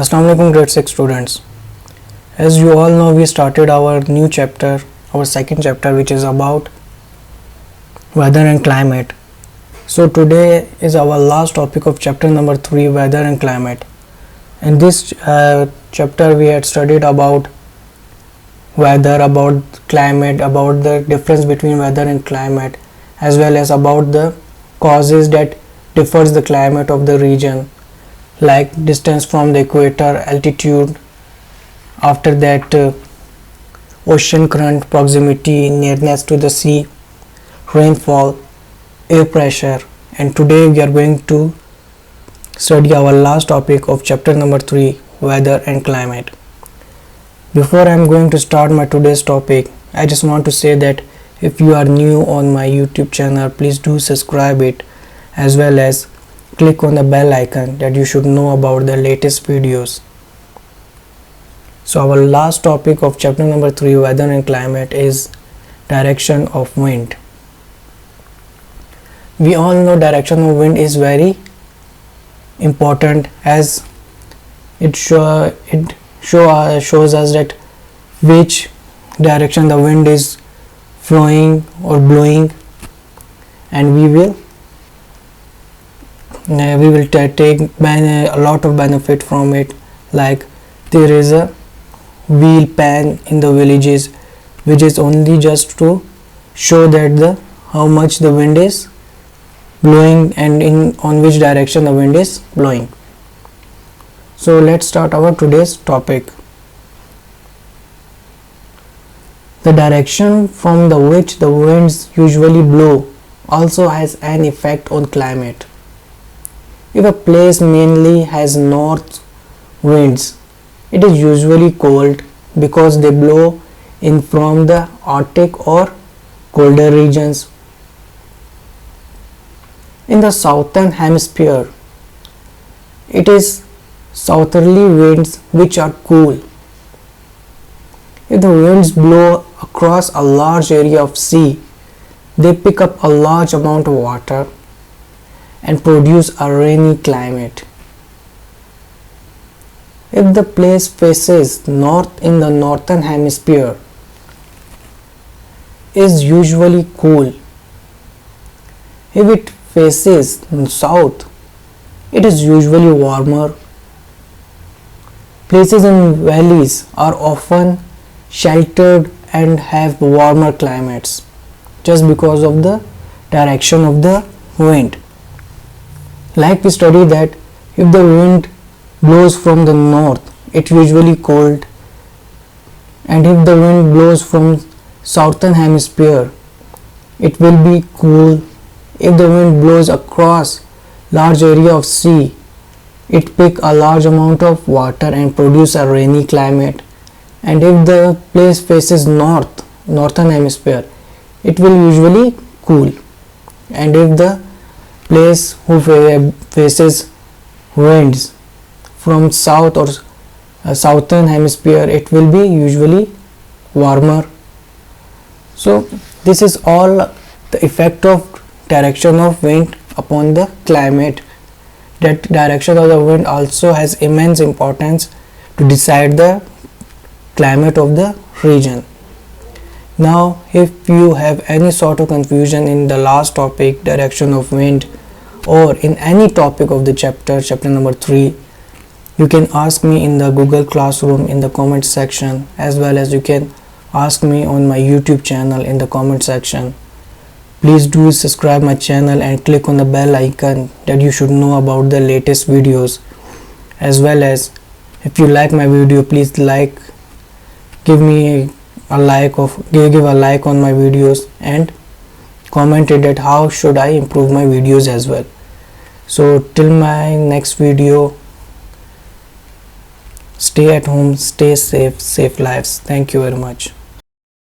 Assalamu alaikum grade 6 students. As you all know, we started our new chapter, our second chapter, which is about weather and climate. So today is our last topic of chapter number 3, weather and climate. In this chapter we had studied about weather, about climate, about the difference between weather and climate, as well as about the causes that differs the climate of the region, like distance from the equator, altitude, after that ocean current, proximity, nearness to the sea, rainfall, air pressure. And today we are going to study our last topic of chapter number 3, weather and climate. Before I am going to start my today's topic, I just want to say that if you are new on my YouTube channel, please do subscribe it, as well as click on the bell icon that you should know about the latest videos. So our last topic of chapter number 3, weather and climate, is direction of wind. We all know direction of wind is very important, as it shows us that which direction the wind is flowing or blowing, and we will take a lot of benefit from it. Like there is a wheel pan in the villages, which is only just to show that how much the wind is blowing and on which direction the wind is blowing. So let's start our today's topic. The direction from which the winds usually blow also has an effect on climate. If a place mainly has north winds, it is usually cold because they blow in from the Arctic or colder regions. In the southern hemisphere, it is southerly winds which are cool. If the winds blow across a large area of sea, they pick up a large amount of water and produce a rainy climate. If the place faces north in the northern hemisphere, is usually cool. If it faces south, it is usually warmer. Places in valleys are often sheltered and have warmer climates just because of the direction of the wind. Like we studied that if the wind blows from the north, it usually cold, and if the wind blows from southern hemisphere, it will be cool. If the wind blows across large area of sea, it pick a large amount of water and produce a rainy climate. And if the place faces northern hemisphere, it will usually cool. And if the place who faces winds from south or southern hemisphere, it will be usually warmer. So this is all the effect of direction of wind upon the climate. That direction of the wind also has immense importance to decide the climate of the region. Now if you have any sort of confusion in the last topic, direction of wind, or in any topic of the chapter number 3, you can ask me in the Google Classroom in the comment section, as well as you can ask me on my YouTube channel in the comment section. Please do subscribe my channel and click on the bell icon that you should know about the latest videos, as well as if you like my video, please give a like on my videos and comment it that how should I improve my videos as well. So till my next video, stay at home, stay safe, lives. Thank you very much.